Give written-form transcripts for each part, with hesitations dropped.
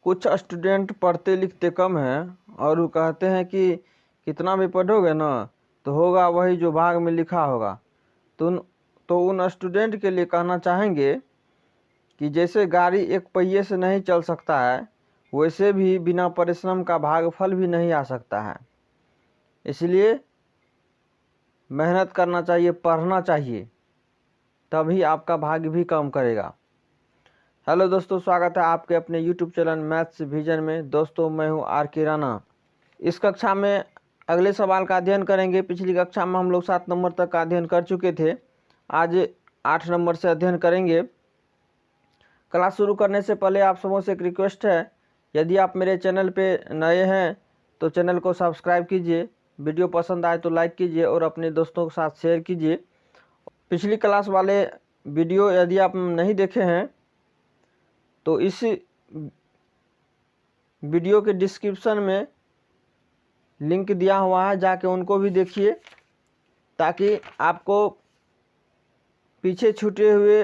कुछ स्टूडेंट पढ़ते लिखते कम हैं और वो कहते हैं कि कितना भी पढ़ोगे ना तो होगा वही जो भाग में लिखा होगा। तो उन स्टूडेंट के लिए कहना चाहेंगे कि जैसे गाड़ी एक पहिए से नहीं चल सकता है, वैसे भी बिना परिश्रम का भागफल भी नहीं आ सकता है। इसलिए मेहनत करना चाहिए, पढ़ना चाहिए, तभी आपका भाग्य भी काम करेगा। हेलो दोस्तों, स्वागत है आपके अपने यूट्यूब चैनल मैथ्स विजन में। दोस्तों, मैं हूं आर.के. राणा। इस कक्षा में अगले सवाल का अध्ययन करेंगे। पिछली कक्षा में हम लोग 7 नंबर तक का अध्ययन कर चुके थे। आज 8 नंबर से अध्ययन करेंगे। क्लास शुरू करने से पहले आप सबों से एक रिक्वेस्ट है, यदि आप मेरे चैनल पे नए हैं तो चैनल को सब्सक्राइब कीजिए, वीडियो पसंद आए तो लाइक कीजिए और अपने दोस्तों के साथ शेयर कीजिए। पिछली क्लास वाले वीडियो यदि आप नहीं देखे हैं तो इस वीडियो के डिस्क्रिप्शन में लिंक दिया हुआ है, जाके उनको भी देखिए ताकि आपको पीछे छूटे हुए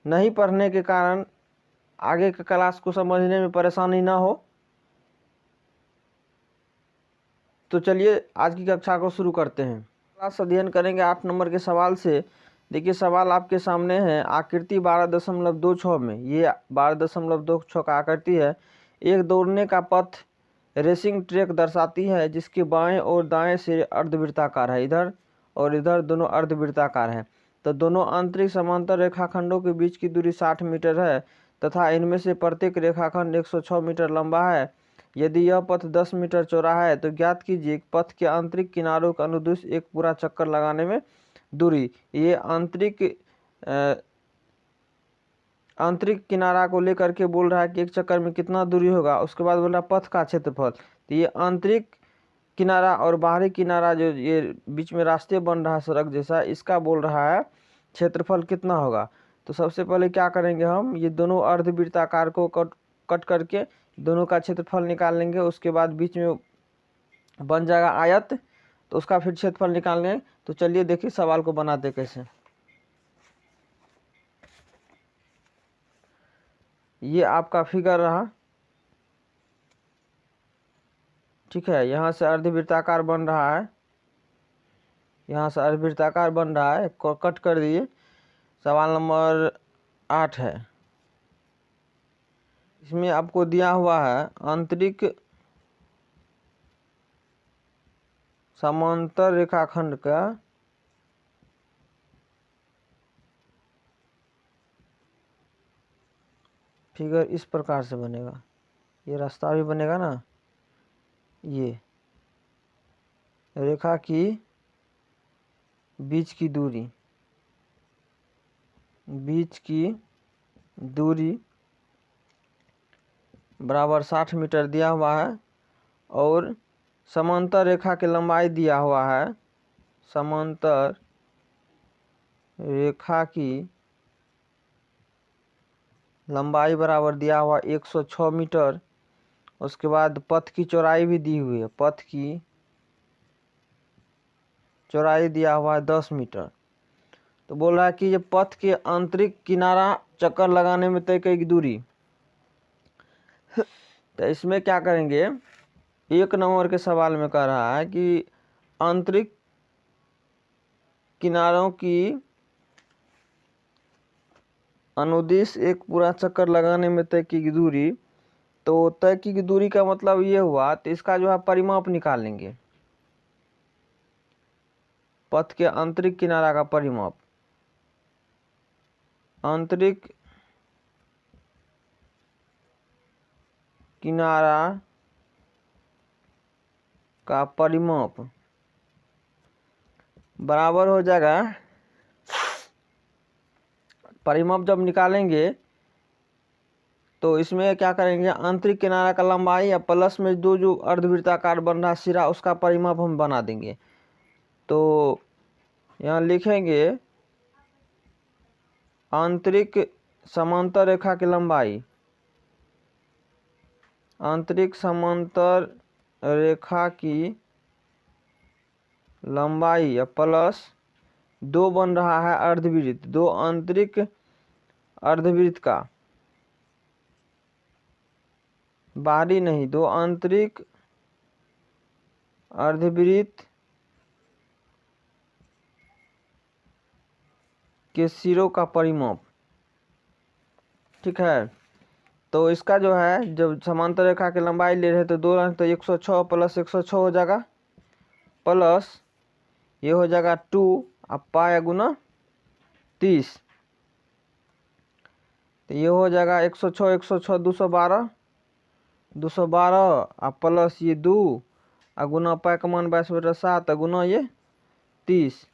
नहीं पढ़ने के कारण आगे के क्लास को समझने में परेशानी ना हो। तो चलिए आज की कक्षा को शुरू करते हैं। क्लास अध्ययन करेंगे 8 नंबर के सवाल से। देखिए सवाल आपके सामने है। आकृति 12.26 में, ये 12.26 का आकृति है। एक दौड़ने का पथ रेसिंग ट्रैक दर्शाती है जिसके बाएं और दाएं सिरे अर्धवृत्ताकार है, इधर और इधर दोनों अर्धवृत्ताकार हैं। तो दोनों आंतरिक समांतर रेखाखंडों के बीच की दूरी 60 मीटर है तथा इनमें से प्रत्येक रेखाखंड 106 मीटर लंबा है। यदि यह पथ 10 मीटर चौड़ा है तो ज्ञात कीजिए कि पथ के आंतरिक किनारों का अनुदिश एक पूरा चक्कर लगाने में दूरी। ये आंतरिक किनारा को लेकर के बोल रहा है कि एक चक्कर में कितना दूरी होगा। उसके बाद बोल रहा है पथ का क्षेत्रफल। तो ये आंतरिक किनारा और बाहरी किनारा जो ये बीच में रास्ते बन रहा है सड़क जैसा, इसका बोल रहा है क्षेत्रफल कितना होगा। तो सबसे पहले क्या करेंगे, हम ये दोनों अर्धवृत्ताकार को कट करके दोनों का क्षेत्रफल निकाल लेंगे। उसके बाद बीच में बन जाएगा आयत, तो उसका फिर क्षेत्रफल निकाल लेंगे। तो चलिए देखिए सवाल को बनाते कैसे। ये आपका फिगर रहा, ठीक है। यहाँ से अर्धवृत्ताकार बन रहा है, यहाँ से अर्धवृत्ताकार बन रहा है, कट कर दिए। सवाल नंबर 8 है। इसमें आपको दिया हुआ है आंतरिक समांतर रेखाखंड का फिगर इस प्रकार से बनेगा। ये रास्ता भी बनेगा ना, ये रेखा की बीच की दूरी बराबर 60 मीटर दिया हुआ है और समांतर रेखा की लंबाई दिया हुआ है। समांतर रेखा की लंबाई बराबर दिया हुआ 106 मीटर। उसके बाद पथ की चौड़ाई भी दी हुई है, पथ की चौड़ाई दिया हुआ है 10 मीटर। तो बोल रहा है कि ये पथ के आंतरिक किनारा चक्कर लगाने में तय की दूरी। तो इसमें क्या करेंगे, 1 नंबर के सवाल में कह रहा है कि आंतरिक किनारों की अनुदिश एक पूरा चक्कर लगाने में तय की दूरी। तो तय की दूरी का मतलब ये हुआ, तो इसका जो है परिमाप निकालेंगे, पथ के आंतरिक किनारा का परिमाप। आंतरिक किनारा का परिमाप बराबर हो जाएगा, परिमाप जब निकालेंगे तो इसमें क्या करेंगे, आंतरिक किनारा का लंबाई या प्लस में दो जो अर्धवृत्ताकार बन रहा सिरा उसका परिमाप हम बना देंगे। तो यहाँ लिखेंगे आंतरिक समांतर रेखा की लंबाई, आंतरिक समांतर रेखा की लंबाई या प्लस दो बन रहा है अर्धवृत्त, दो आंतरिक अर्धवृत्त का बाहरी नहीं, दो आंतरिक अर्धवृत्त के सिरों का परिमाप। ठीक है, तो इसका जो है जब समांतर रेखा की लंबाई ले रहे तो 2 लाइन, तो 106 प्लस 106 हो जाएगा, प्लस ये हो जाएगा 2 अब पाया गुना 30, तो ये हो जाएगा 106 106 212 212 अब प्लस ये 2 गुना पाई का मान 22/7 गुना ये 30।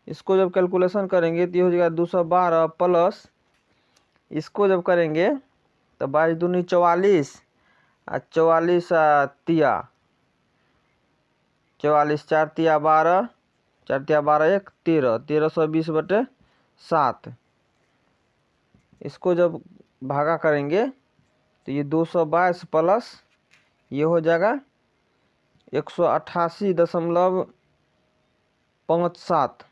इसको जब कैलकुलेशन करेंगे तो ये हो जाएगा 212 प्लस इसको जब करेंगे तो 22 दूनी 44 और 44 तिया 44 4 तिया 12 4 तिया 12 1 13 1320/7। इसको जब भागा करेंगे तो ये 222 प्लस ये हो जाएगा 188.57।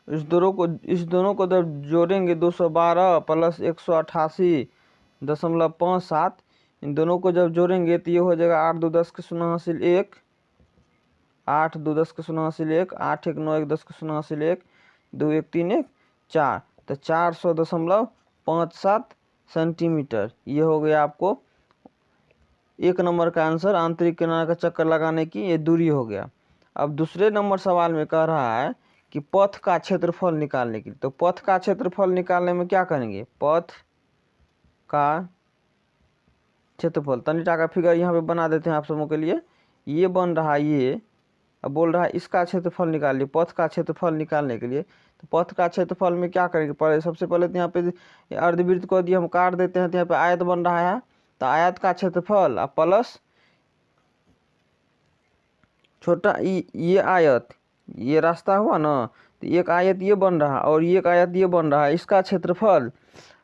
इस दोनों को जब जोड़ेंगे 212 प्लस 188.57, इन दोनों को जब जोड़ेंगे तो ये हो जाएगा 8 2 10 के 0 हासिल 1 8 2 10 के 0 हासिल 1 8 1 9 1 10 के 0 हासिल 1 2 1 3 1 4, तो 400.57 सेंटीमीटर। ये हो गया आपको 1 नंबर का आंसर, आंतरिक किनारे का चक्कर लगाने की ये दूरी हो गया। अब दूसरे नंबर सवाल में कह रहा है कि पथ का क्षेत्रफल निकालने के लिए, तो पथ का क्षेत्रफल निकालने में क्या करेंगे, पथ का क्षेत्रफल तनिटा का फिगर यहाँ पे बना देते हैं आप सबों के लिए। ये बन रहा है ये, अब बोल रहा है इसका क्षेत्रफल निकालिए, पथ का क्षेत्रफल निकालने के लिए। तो पथ का क्षेत्रफल में क्या करेंगे, पहले सबसे पहले तो यहाँ पे अर्धवृत्त को यदि हम काट देते हैं तो यहाँ पे आयत बन रहा है, तो आयत का क्षेत्रफल और प्लस छोटा ये आयत, ये रास्ता हुआ ना, तो एक आयत ये बन रहा और एक आयत ये बन रहा है, इसका क्षेत्रफल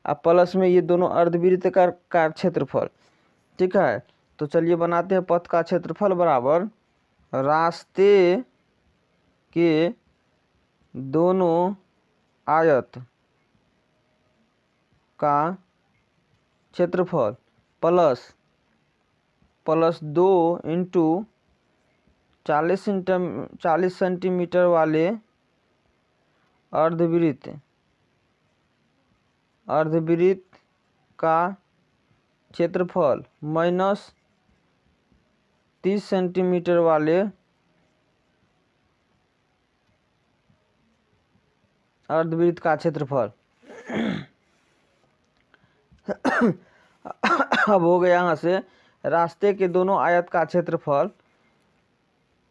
और प्लस में ये दोनों अर्धवृत्त का क्षेत्रफल। ठीक है, तो चलिए बनाते हैं पथ का क्षेत्रफल बराबर रास्ते के दोनों आयत का क्षेत्रफल प्लस 2 इंटू 40 सेंटीमीटर वाले अर्धवृत्त का क्षेत्रफल माइनस 30 सेंटीमीटर वाले अर्धवृत्त का क्षेत्रफल। अब हो गया यहाँ से रास्ते के दोनों आयत का क्षेत्रफल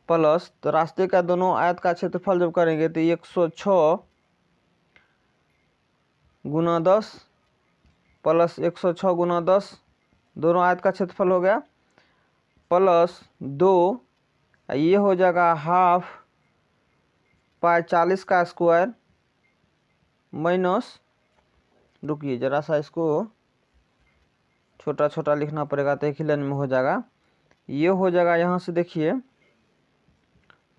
प्लस, तो रास्ते का दोनों आयत का क्षेत्रफल जब करेंगे तो 106 गुना 10 प्लस 106 गुना 10 दोनों आयत का क्षेत्रफल हो गया, प्लस 2 ये हो जाएगा हाफ पाई 40 का स्क्वायर माइनस, रुकिए जरा सा इसको छोटा छोटा लिखना पड़ेगा तो एक ही लाइन में हो जाएगा। ये हो जाएगा यहाँ से देखिए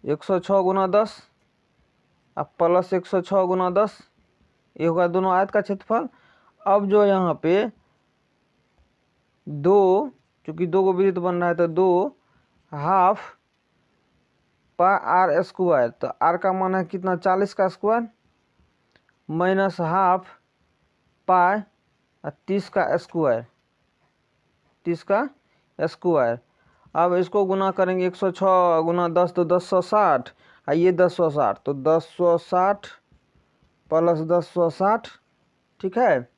106 गुना 10 अब प्लस 106 गुना 10, ये होगा दोनों आयत का क्षेत्रफल। अब जो यहाँ पे 2, चूँकि 2 को वृत्त बन रहा है तो 2 हाफ पाई आर स्क्वायर, तो आर का मान है कितना 40 का स्क्वायर माइनस हाफ पाई 30 का स्क्वायर 30 का स्क्वायर। अब इसको गुना करेंगे 106 गुना 10 तो 1060 और ये 1060, तो 1060 प्लस 1060। ठीक है,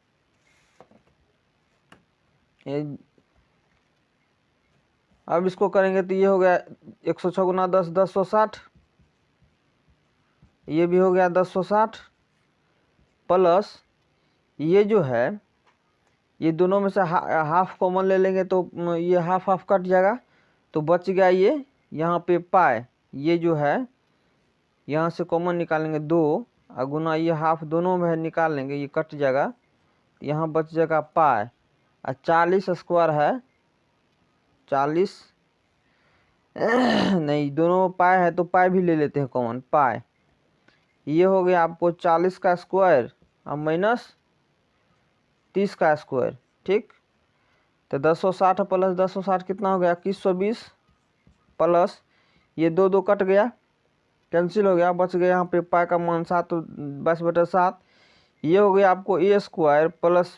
अब इसको करेंगे तो ये हो गया 106 गुना 10 1060, ये भी हो गया 1060 प्लस ये जो है ये दोनों में से हाफ कॉमन ले लेंगे तो ये हाफ हाफ कट जाएगा, तो बच गया ये यहाँ पे पाई, ये जो है यहाँ से कॉमन निकालेंगे 2 और गुना ये हाफ दोनों में निकाल लेंगे, ये कट जाएगा, यहाँ बच जाएगा पाई और 40 स्क्वायर है 40 नहीं दोनों पाई है तो पाई भी ले लेते हैं कॉमन पाई, ये हो गया आपको 40 का स्क्वायर और माइनस 30 का स्क्वायर, ठीक। तो 1060 प्लस 1060 कितना हो गया 2120, प्लस ये 2 कट गया, कैंसिल हो गया, बच गया यहाँ पे पाई का मान 7, 22/7। ये हो गया आपको ए स्क्वायर प्लस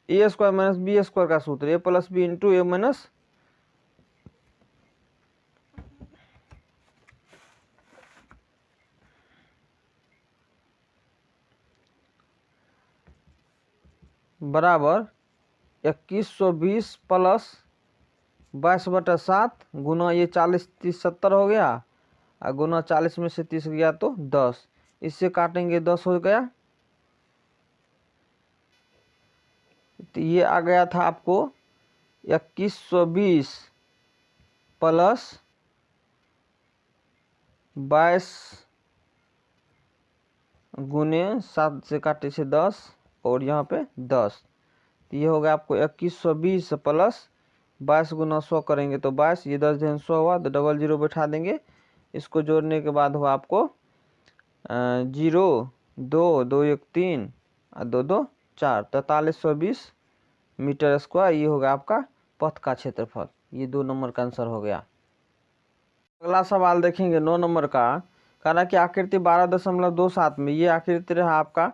ए स्क्वायर माइनस बी स्क्वायर का सूत्र, ए प्लस बी इंटू ए माइनस बराबर 2120 प्लस 22/7 गुना ये 40 30 70 हो गया, और गुना 40 में से 30 गया तो 10, इससे काटेंगे 10 हो गया। तो ये आ गया था आपको 2120 प्लस 22 गुने 7 से काटे से 10 और यहाँ पे 10। तो ये हो गया आपको 2120 प्लस 22 गुना 100 करेंगे तो 22, ये 10 दिन 100 हुआ, तो डबल जीरो बैठा देंगे। इसको जोड़ने के बाद हुआ आपको 0 2 2 1 3 और 2 2 4, 4320 मीटर स्क्वायर। ये होगा आपका पथ का क्षेत्रफल। ये 2 नंबर का आंसर हो गया। अगला सवाल देखेंगे 9 नंबर का। कहा कि आकृति 12.27 में ये आकृति रहा आपका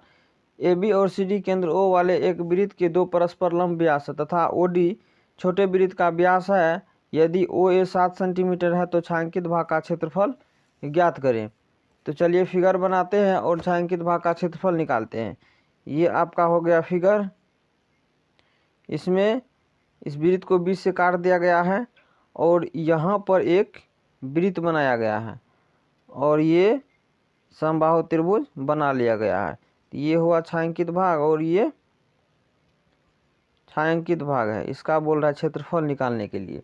ए बी और सी डी केंद्र ओ वाले एक वृत्त के 2 परस्पर लंब व्यास तथा ओ डी छोटे वृत्त का व्यास है। यदि ओ ए 7 सेंटीमीटर है तो छायांकित भाग का क्षेत्रफल ज्ञात करें। तो चलिए फिगर बनाते हैं और छायांकित भाग का क्षेत्रफल निकालते हैं। ये आपका हो गया फिगर। इसमें इस वृत्त को बीच से काट दिया गया है और यहाँ पर एक वृत्त बनाया गया है और ये समबाहु त्रिभुज बना लिया गया है। ये हुआ छायांकित भाग और ये छायांकित भाग है। इसका बोल रहा है क्षेत्रफल निकालने के लिए।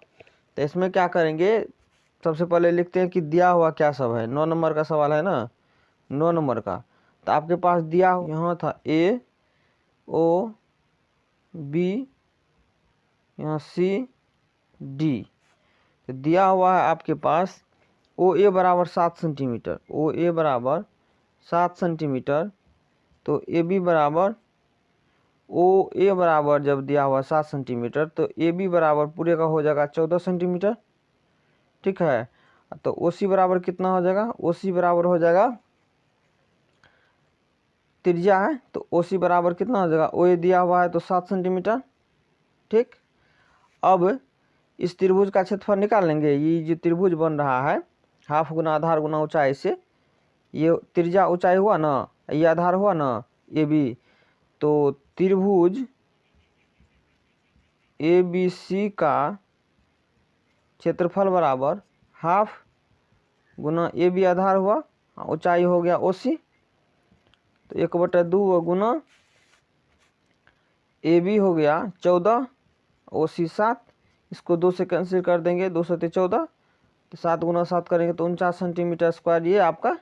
तो इसमें क्या करेंगे, सबसे पहले लिखते हैं कि दिया हुआ क्या सब है। 9 नंबर का सवाल है ना, 9 नंबर का। तो आपके पास दिया यहाँ था ए ओ बी, यहाँ सी डी। तो दिया हुआ है आपके पास ओ ए बराबर 7 सेंटीमीटर, ओ ए बराबर 7 सेंटीमीटर। तो ए बी बराबर ओ ए बराबर जब दिया हुआ 7 सेंटीमीटर तो ए बी बराबर पूरे का हो जाएगा 14 सेंटीमीटर, ठीक है। तो ओ सी बराबर कितना हो जाएगा, ओ सी बराबर हो जाएगा, त्रिज्या है तो ओ सी बराबर कितना हो जाएगा, ओ ए दिया हुआ है तो 7 सेंटीमीटर, ठीक। अब इस त्रिभुज का क्षेत्रफल निकाल लेंगे। ये जो त्रिभुज बन रहा है हाफ गुना आधार गुना ऊंचाई से, ये त्रिज्या ऊंचाई हुआ ना, ये आधार हुआ ना ए बी। तो त्रिभुज ए बी सी का क्षेत्रफल बराबर हाफ गुना ए बी आधार हुआ, ऊंचाई हो गया ओ सी, तो 1/2 गुना ए बी हो गया 14, ओ सी 7। इसको 2 से कैंसिल कर देंगे, 2 से 14, तो 7 गुना 7 करेंगे तो 49 सेंटीमीटर स्क्वायर। ये आपका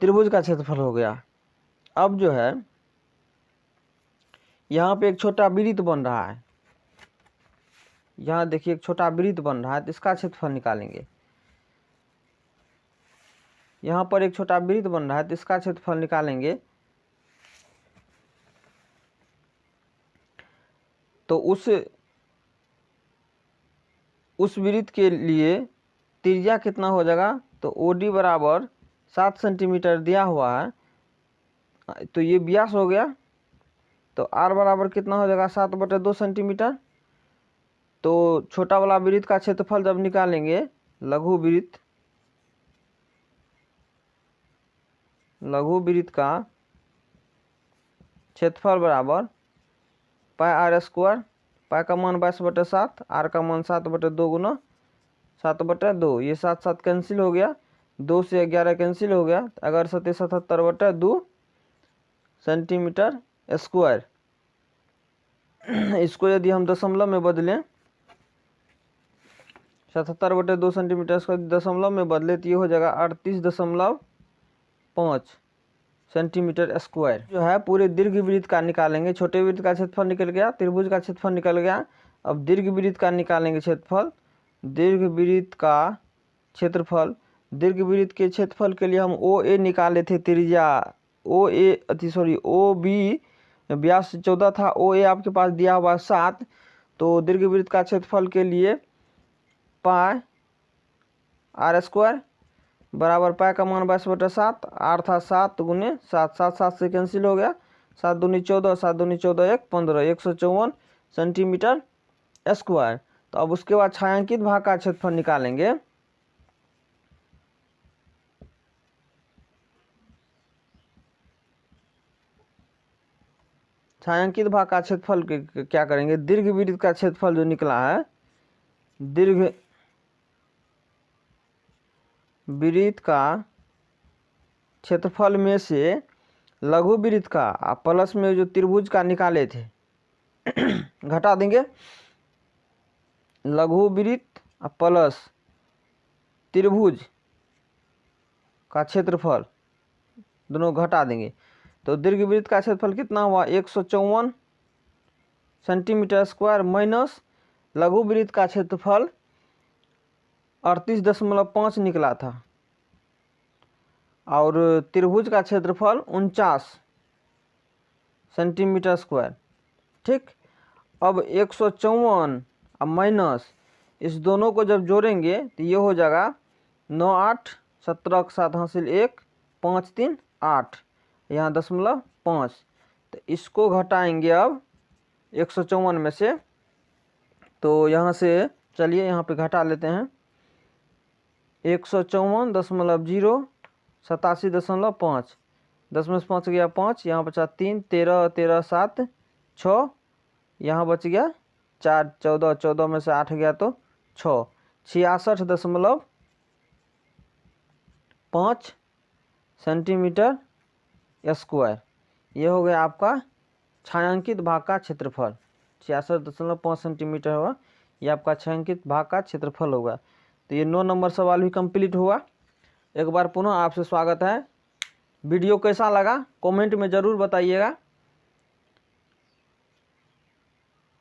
त्रिभुज का क्षेत्रफल हो गया। अब जो है यहाँ पे एक छोटा वृत्त बन रहा है, यहाँ देखिए एक छोटा वृत्त बन रहा है, तो इसका क्षेत्रफल निकालेंगे। यहाँ पर एक छोटा वृत्त बन रहा है तो इसका क्षेत्रफल निकालेंगे। तो उस वृत्त के लिए त्रिज्या कितना हो जाएगा, तो ओ डी बराबर 7 सेंटीमीटर दिया हुआ है, तो ये व्यास हो गया। तो आर बराबर कितना हो जाएगा 7/2 सेंटीमीटर। तो छोटा वाला वृत्त का क्षेत्रफल जब निकालेंगे, लघु वृत्त का क्षेत्रफल बराबर पाई आर स्क्वायर। पाई का मान 22/7, आर का मान 7/2 गुना 7/2। ये 7 7 कैंसिल हो गया, 2 से 11 कैंसिल हो गया, अगर 77/2 सेंटीमीटर स्क्वायर। इसको यदि हम दशमलव में बदलें, 77/2 सेंटीमीटर स्क्वायर दशमलव में बदले तो ये हो जाएगा 38.5 सेंटीमीटर स्क्वायर। जो है पूरे दीर्घ वृत्त का निकालेंगे। छोटे वृत्त का क्षेत्रफल निकल गया, त्रिभुज का क्षेत्रफल निकल गया। अब दीर्घ वृत्त का निकालेंगे क्षेत्रफल। दीर्घ वृत्त का क्षेत्रफल, दीर्घ वृत्त के क्षेत्रफल के लिए हम ओ ए निकाले थे त्रिज्या, ओ बी व्यास 14 था, ओ ए आपके पास दिया हुआ 7, तो दीर्घवृत्त का क्षेत्रफल के लिए पाई आर स्क्वायर बराबर पाई का मान 22/7, आर था 7 गुने 7, 7 7 से कैंसिल हो गया, 7 दूनी 14, 7 दूनी 14 1 15, 154 सेंटीमीटर स्क्वायर। तो अब उसके बाद छायांकित भाग का क्षेत्रफल निकालेंगे। छायांकित भाग का क्षेत्रफल क्या करेंगे, दीर्घवृत्त का क्षेत्रफल जो निकला है, दीर्घवृत्त का क्षेत्रफल में से लघु वृत्त का प्लस में जो त्रिभुज का निकाले थे घटा देंगे, लघु वृत्त प्लस त्रिभुज का क्षेत्रफल दोनों घटा देंगे। तो दीर्घवृत्त का क्षेत्रफल कितना हुआ, 154 सेंटीमीटर स्क्वायर माइनस लघु वृत्त का क्षेत्रफल 38.5 निकला था और त्रिभुज का क्षेत्रफल 49 सेंटीमीटर स्क्वायर। ठीक, अब 154 अब माइनस इस दोनों को जब जोड़ेंगे तो ये हो जाएगा 9 8 17 के साथ हासिल 1 5 3 8, यहाँ 0.5। तो इसको घटाएंगे अब 154 में से, तो यहाँ से चलिए यहाँ पे घटा लेते हैं, 154.0 87.5, 10 में से 5 गया 5, यहाँ बचा 3 13 13 7 6, यहाँ बच गया 4 14, 14 में से 8 गया तो 6, 66.5 सेंटीमीटर स्क्वायर। ये हो गया आपका छायांकित भाग का क्षेत्रफल, 66.5 सेंटीमीटर होगा, ये आपका छायांकित भाग का क्षेत्रफल होगा। तो ये 9 नंबर सवाल भी कंप्लीट हुआ। एक बार पुनः आपसे स्वागत है। वीडियो कैसा लगा कमेंट में ज़रूर बताइएगा।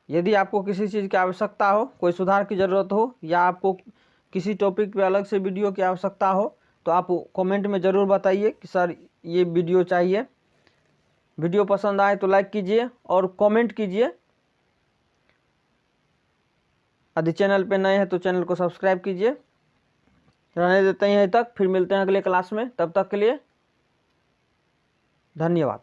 यदि आपको किसी चीज़ की आवश्यकता हो, कोई सुधार की ज़रूरत हो, या आपको किसी टॉपिक पे अलग से वीडियो की आवश्यकता हो, तो आप कमेंट में ज़रूर बताइए कि सर ये वीडियो चाहिए। वीडियो पसंद आए तो लाइक कीजिए और कमेंट कीजिए। यदि चैनल पे नए हैं तो चैनल को सब्सक्राइब कीजिए। रहने देते हैं यहीं तक, फिर मिलते हैं अगले क्लास में, तब तक के लिए धन्यवाद।